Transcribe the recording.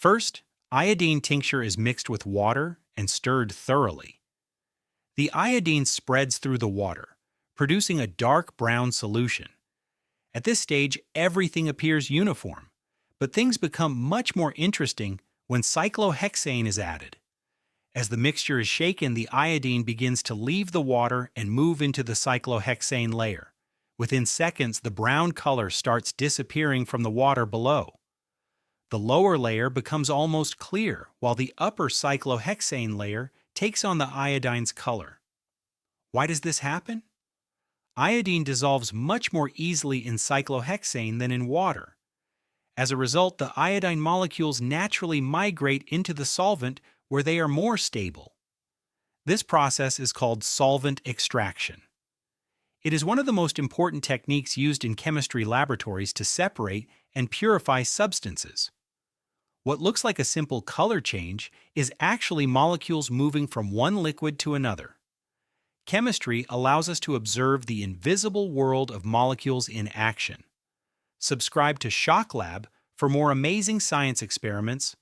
First, iodine tincture is mixed with water and stirred thoroughly. The iodine spreads through the water, producing a dark brown solution. At this stage, everything appears uniform, but things become much more interesting when cyclohexane is added. As the mixture is shaken, the iodine begins to leave the water and move into the cyclohexane layer. Within seconds, the brown color starts disappearing from the water below. The lower layer becomes almost clear, while the upper cyclohexane layer takes on the iodine's color. Why does this happen? Iodine dissolves much more easily in cyclohexane than in water. As a result, the iodine molecules naturally migrate into the solvent where they are more stable. This process is called solvent extraction. It is one of the most important techniques used in chemistry laboratories to separate and purify substances. What looks like a simple color change is actually molecules moving from one liquid to another. Chemistry allows us to observe the invisible world of molecules in action. Subscribe to Shock Lab for more amazing science experiments